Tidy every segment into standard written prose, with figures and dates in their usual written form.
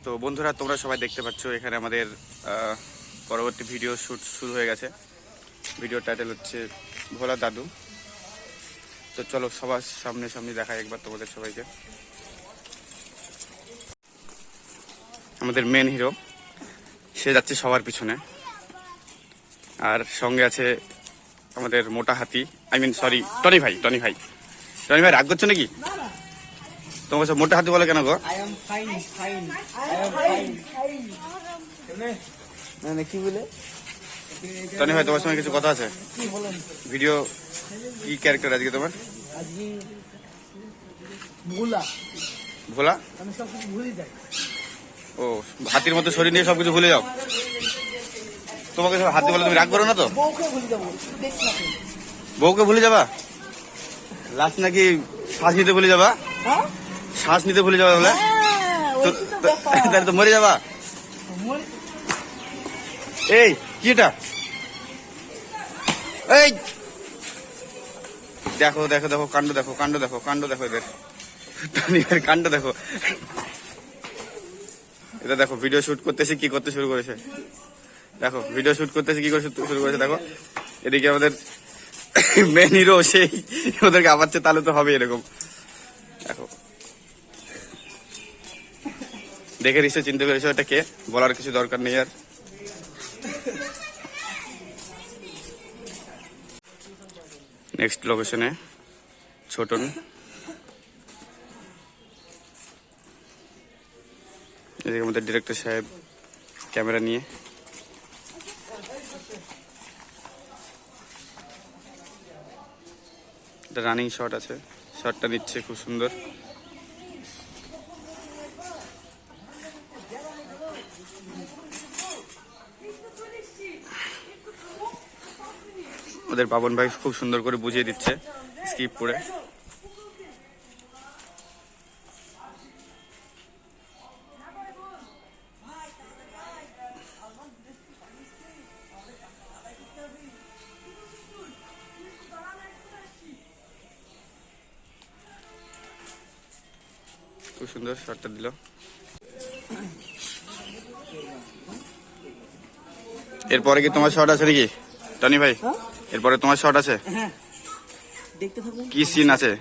তো বন্ধুরা, তোমরা সবাই দেখতে পাচ্ছ এখানে আমাদের পরবর্তী ভিডিও শ্যুট শুরু হয়ে গেছে। ভিডিও টাইটেল হচ্ছে ভোলা দাদু। তো চলো সবার সামনে সামনে দেখাই একবার তোমাদের সবাইকে। আমাদের মেন হিরো, সে যাচ্ছে সবার পিছনে, আর সঙ্গে আছে আমাদের মোটা হাতি, সরি টনি ভাই। টনি ভাই রাগ করছো নাকি? তোমার সব মোটা হাতি বলে কেন গো? কি বলে টনি ভাই, তোমার সঙ্গে কিছু কথা আছে। ভিডিও কি ক্যারেক্টার আজকে তোমার? আজকে ভোলা ভোলা? আমি সব কিছু ভুলে যাই। ও, হাতির মতো শরীর নিয়ে সবকিছু ভুলে যাও? তোমাকে সব হাতি বলে তুমি রাগ করো না তো? বউকে ভুলে যাবো। বউকে ভুলে যাবা? লাস্ট নাকি শ্বাস নিতে ভুলে যাবা? হ্যাঁ শ্বাস নিতে ভুলে যাবা বলে? তাহলে তো মরে যাবা। এই কি এটা? এই দেখো দেখো দেখো, কাণ্ড দেখো, কাণ্ড দেখো, কাণ্ড দেখো এদের। কাণ্ড দেখো। এটা দেখো, ভিডিও শুট করতেছি কি করতে শুরু করেছে। দেখো ভিডিও শুট করতেছি কি করে শুরু করেছে। দেখো এদিকে আমাদের মেন হিরো, সেই ওদেরকে আবাচ্ছে, তাহলে তো হবে এরকম। দেখো, দেখে নিশ্চয় চিনতে পেরেছো এটা কে, বলার কিছু দরকার নেই আর। নেক্সট লোকেশনে ছোটন। এদিকে আমাদের ডিরেক্টর সাহেব ক্যামেরা নিয়ে। এটা রানিং শট আছে, শটটা নিচ্ছে খুব সুন্দর। ওদের পাবন ভাই খুব সুন্দর করে বুঝিয়ে দিচ্ছে স্কিপ করে। খুব সুন্দর শটটা দিল। এরপরে কি তোমার শট আছে নাকি টনি ভাই? এরপরে তোমার শট আছে? দেখতে থাকুন কি সিন আছে?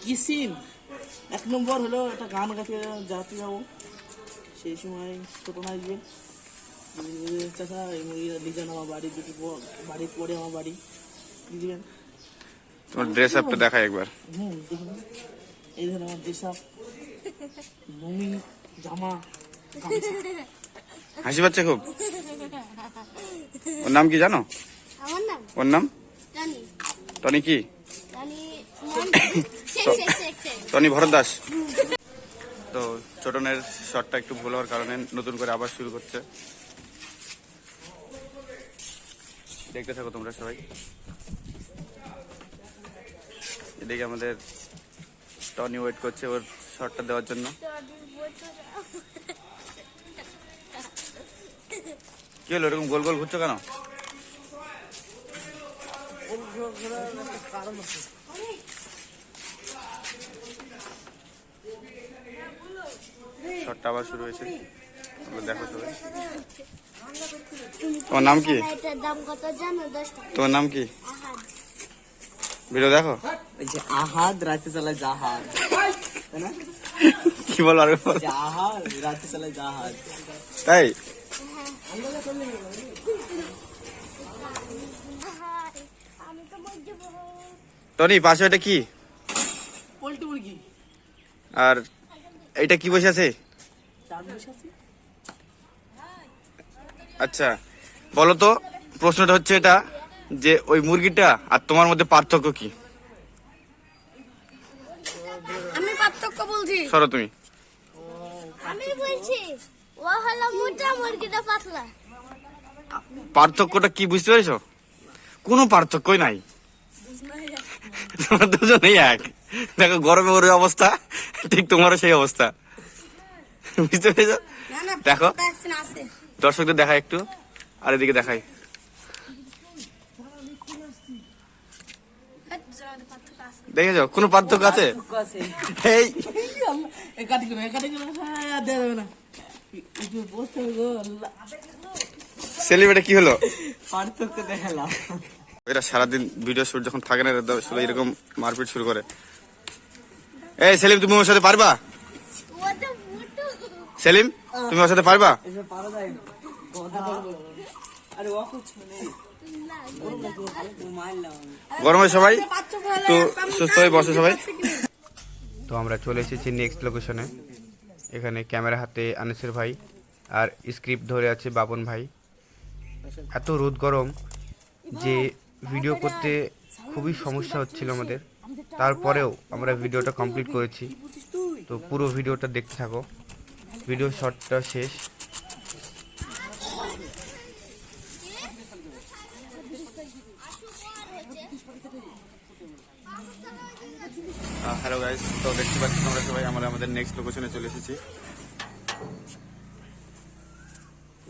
কি সিন? 1 নম্বর হলো একটা গান গাইতে যাতে যাবো, সেই সময় ছোট নাচবে। চাচা ডিজাইন আমার বাড়ি, দুটি বাড়ির পরে আমার বাড়ি দিবেন। তোমার ড্রেস আপটা দেখাই একবার। দেখুন, এই ধরনের আমার ড্রেস আপ, লুঙ্গি, জামা, হাসি পাচ্ছে খুব। ওর নাম কি জানো? আমার নাম ওর নাম টনি। টনি কি? Tony Tony Bharat Das. তো ছোটনের শটটা একটু ভুল হওয়ার কারণে নতুন করে আবার শুরু করছে। দেখতে থাকো তোমরা সবাই। এদিকে আমাদের টনি ওয়েট করছে ওর শটটা দেওয়ার জন্য। কি হলো, এরকম গোল গোল ঘুরছো কেন? কারণ আছে। শটটা আবার শুরু হয়েছে, দেখো সবাই। তোমার নাম কি? এটার দাম কত জানো? 10 টাকা। তোমার নাম কি? আহাদ। ভিডিও দেখো। এই যে আহাদ রাতে চালায় জাহাজ, তাই না? কি বল আর জাহাজ রাতে চালায় জাহাজ, তাই? আমি তো মরে যাবো। টনি পাশে এটা কি? পোল্ট্রি মুরগি। আর এটা কি বসে আছে? আচ্ছা বলো তো, প্রশ্নটা হচ্ছে এটা যে ওই মুরগিটা আর তোমার মধ্যে পার্থক্য কি? আমি পার্থক্য বলছি। সরো তুমি। আমি বলছি ও হলো মোটা, মুরগিটা পাতলা। পার্থক্যটা কি বুঝতে পেরেছো? কোনো পার্থক্যই নাই, তোমরা দুজনেই এক। দেখো গরমে ওর অবস্থা, ঠিক তোমারও সেই অবস্থা, বুঝতে পেরেছো? দেখো দর্শকদের দেখাই একটু, আর এদিকে দেখাই। দেখেছো কোনো পার্থক্য আছে? এই কাটি করে হ্যাঁ দেওয়া যাবে না একটু বসতে হবে গো আল্লাহ। সেলিব্রেটে কি হলো? পার্থক্য দেখালাম। এরা সারাদিন ভিডিও শুট যখন থাকে না এরা আসলে এরকম মারপিট শুরু করে। এই সেলিম, তুমি ওর সাথে পারবা? ও তো মোটু। সেলিম, তুমি ওর সাথে পারবা? এসব পারা যায় না কথা বলবো আরে ও কিছু নেই গরমে সবাই তো সুস্থ হয়ে বসে সবাই। তো আমরা চলে এসেছি নেক্সট লোকেশনে। এখানে ক্যামেরা হাতে আনিসের ভাই আর স্ক্রিপ্ট ধরে আছে বাবন ভাই। এত রোদ গরম যে ভিডিও করতে খুবই সমস্যা হচ্ছিল আমাদের, তারপরেও আমরা ভিডিওটা কমপ্লিট করেছি। তো পুরো ভিডিওটা দেখতে থাকো, ভিডিও শর্টটা শেষ। হ্যালো গাইস, তো দেখতে পাচ্ছি তোমরা সবাই আমরা আমাদের নেক্সট লোকেশনে চলে এসেছি।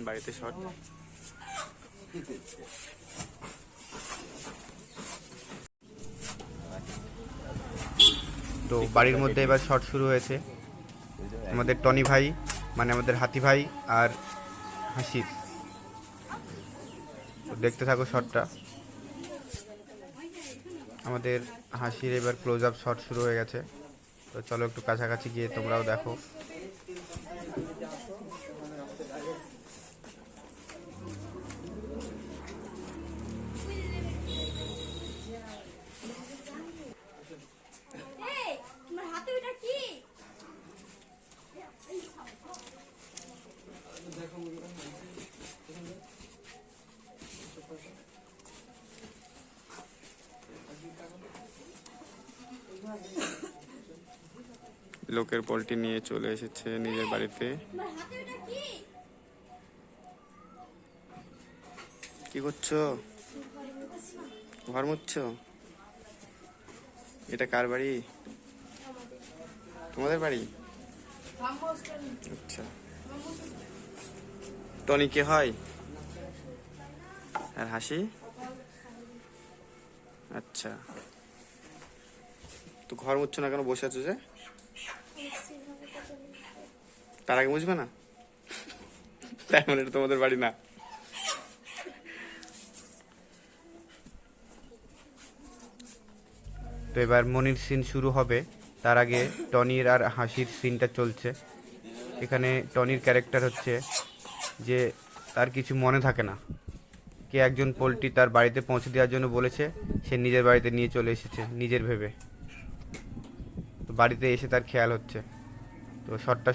বাড়িতে শর্ট। তো বাড়ির মধ্যে এবার শর্ট শুরু হয়েছে। আমাদের টনি ভাই মানে আমাদের হাতি ভাই আর হাসির। তো দেখতে থাকো শর্টটা। আমাদের হাসির এবার ক্লোজ আপ শট শুরু হয়ে গেছে। তো চলো একটু কাছাকাছি গিয়ে তোমরাও দেখো। এই তোমার হাতে ওটা কি? লোকের পোল্ট্রি নিয়ে চলে এসেছে নিজের বাড়িতে। তোমার হাতে ওটা কি? কি করছো? ঘর মুছছো? এটা কার বাড়ি? তোমাদের বাড়ি? আচ্ছা। টনি কে হয়? আর হাসি? আচ্ছা। তো ঘর মুছছো না কেন, বসে আছো যে? তার আগে বুঝবে না? তাই মানে এটা তোমাদের বাড়ি না? তো এবার মনির সিন শুরু হবে, তার আগে টনির আর হাসির সিনটা চলছে। এখানে টনির ক্যারেক্টার হচ্ছে যে তার কিছু মনে থাকে না, কে একজন পোল্ট্রি তার বাড়িতে পৌঁছে দেওয়ার জন্য বলেছে, সে নিজের বাড়িতে নিয়ে চলে এসেছে নিজের ভেবে। তো বাড়িতে এসে তার খেয়াল হচ্ছে। তো শটটা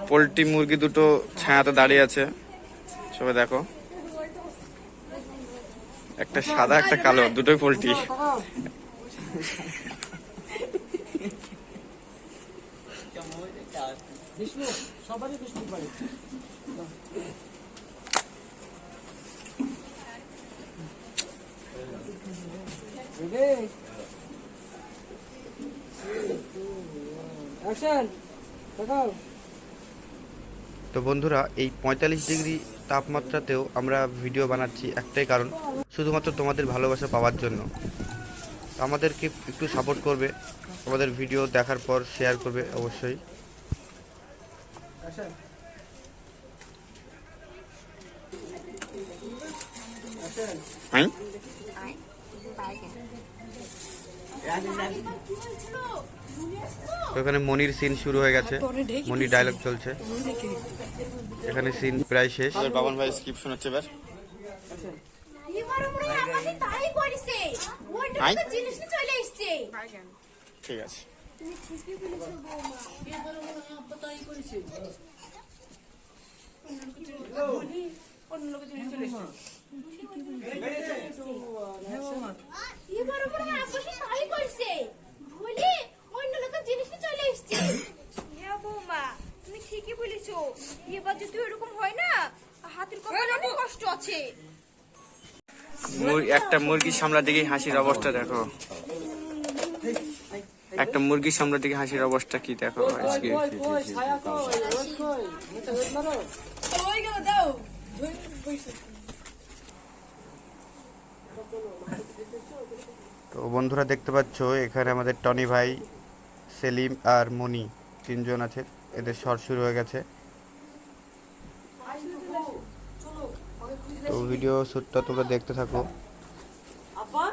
পোল্ট্রি মুরগি দুটো ছায়াতে দাঁড়িয়ে আছে, সবাই দেখো। একটা সাদা একটা কালো, দুটোই পোল্ট্রি। সবারই বিষ্ণু পারে তো বন্ধুরা, এই 45 ডিগ্রি তাপমাত্রাতেও আমরা ভিডিও বানাচ্ছি একটাই কারণ, শুধুমাত্র তোমাদের ভালোবাসা পাওয়ার জন্য। আমাদেরকে একটু সাপোর্ট করবে, আমাদের ভিডিও দেখার পর শেয়ার করবে অবশ্যই। হ্যাঁ, তো এখানে মনির সিন শুরু হয়ে গেছে, মনির ডায়লগ চলছে। এখানে সিন প্রায় শেষ। বাবন ভাই স্ক্রিপ্ট শোনাচ্ছে এবার। এবার আমরা আমাকে তাই করেছে। ওটা তো জিনিস চলে এসেছে। ঠিক আছে। তুমি ঠিকই বলেছো বৌমা। এবার আমরা আব্বা তাই করেছে অন্য লোকের জিনিস চলে এসেছে এবার আমরা আব্বা তাই করেছে। ভুলে অন্য লোকের জিনিস চলে এসেছে। হ্যাঁ বৌমা, তুমি ঠিকই বলেছো। এবার যদি এরকম হয় না, হাতের কপালে অনেক কষ্ট আছে। একটা মুরগির সামলার দিকে হাসির অবস্থা দেখো, একটা মুরগির সামলার দিকে হাসির অবস্থা কি দেখো আজকে। তো বন্ধুরা দেখতে পাচ্ছ এখানে আমাদের টনি ভাই, সেলিম আর মনি তিনজন আছে, এদের শট শুরু হয়ে গেছে। তো ভিডিও শ্যুটটা তোমরা দেখতে থাকো। আব্বা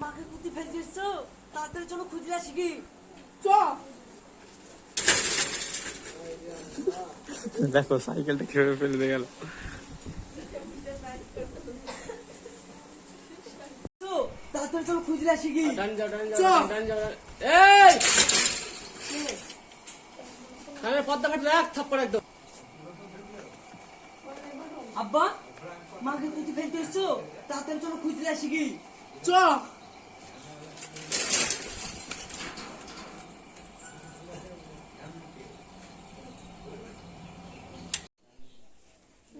মাকে কুতি ফেল দিছো, তাড়াতাড়ি চলো খুঁজে আসি কি। দেখো সাইকেলটা কিভাবে ফেলে দিয়ে গেল। তাড়াতাড়ি চলো খুঁজে আসি কি। আব্বা মাকে কুতি ফেল দিছো, তাড়াতাড়ি চলো খুঁজে আসি কি।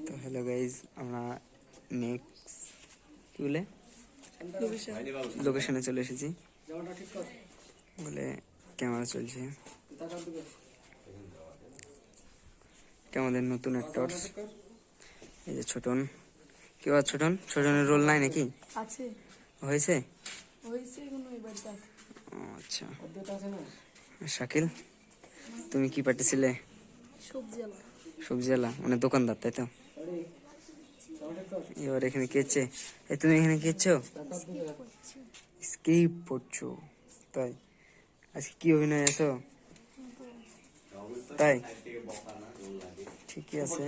তো হ্যালো গাইজ, আমরা নেক্সট কি বলে লোকেশনে চলে এসেছি বলে ক্যামেরা চলছে। আমাদের নতুন অ্যাক্টর এই যে ছোটন। কি বল ছোটন, ছোটনের রোল নাই নাকি? আছে, হয়েছে? হয়েছে কোনো এবারটা আছে। ও আচ্ছা। শাকিল, তুমি কি পাঠিয়েছিলে? সবজিওয়ালা। সবজিওয়ালা মানে দোকানদার, তাই তো? এবার এখানে কেছে, তুমি এখানে কেছো? স্ক্রিপ পড়ছো, তাই? আজকে কি অভিনয় আছো? তাই ঠিকই আছে।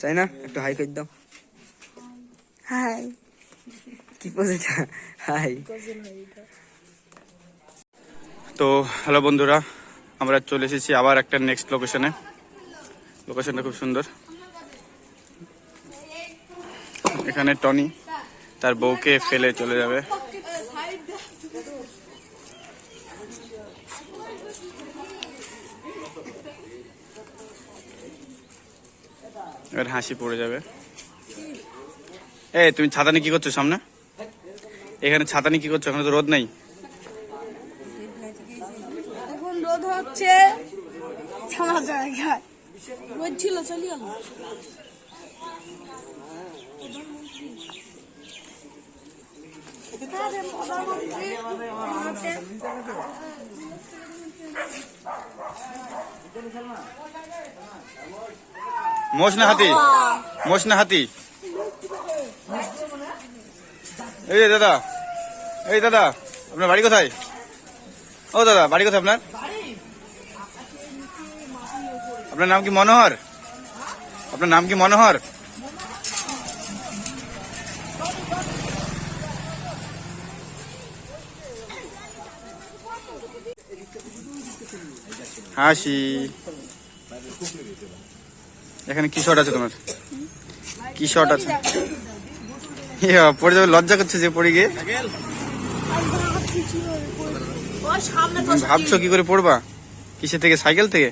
চাই না একটু হাই করে দাও। হাই, কি পজিটা? হাই। তো হ্যালো বন্ধুরা, আমরা চলে এসেছি আবার একটা নেক্সট লোকেশনে। লোকেশনটা খুব সুন্দর। এখানে টনি তার বউকে ফেলে চলে যাবে। এবার হাসি পড়ে যাবে। তুমি ছাতা নিয়ে কি করছো সামনে? এখানে ছাতা নিয়ে কি করছো? এখানে তো রোদ নেই। এখন রোদ হচ্ছে, ছানা জায়গায় রোদ ছিল, চলে গেল। মোষ না হাতি? মোষ না হাতি? এই যে দাদা, এই দাদা, আপনার বাড়ি কোথায়? ও দাদা, বাড়ি কোথায় আপনার? আপনার নাম কি মনোহর? আপনার নাম কি মনোহর? হাসি। এখানে কি শট আছে তোমার? কি শট আছে? পড়ে যাবে, লজ্জা করছে যে পড়ে গিয়ে। ভাবছো কি করে পড়বা? কিসে থেকে? সাইকেল থেকে?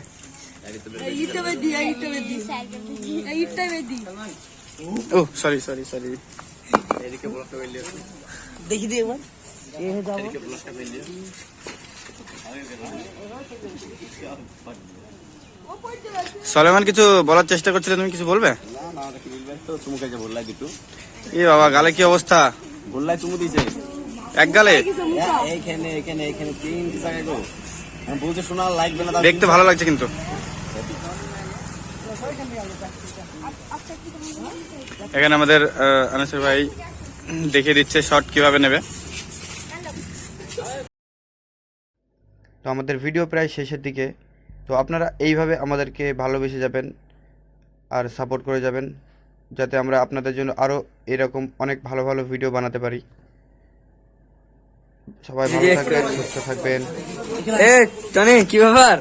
ও সরি সরি সরি। দেখি দিয়ে একবার যাবো। সলেমান কিছু বলার চেষ্টা করছিলে, তুমি কিছু বলবে? এ বাবা, গালে কি অবস্থা? এক গালে দেখতে ভালো লাগছে কিন্তু। এখানে আমাদের আনাসের ভাই দেখিয়ে দিচ্ছে শট কিভাবে নেবে। তো আমাদের ভিডিও প্রায় শেষের দিকে। তো আপনারা এইভাবে আমাদেরকে ভালোবেসে যাবেন আর সাপোর্ট করে যাবেন, যাতে আমরা আপনাদের জন্য আরও এরকম অনেক ভালো ভালো ভিডিও বানাতে পারি। সবাই ভালো থাকবেন, সুস্থ থাকবেন। টনি কি ব্যাপার?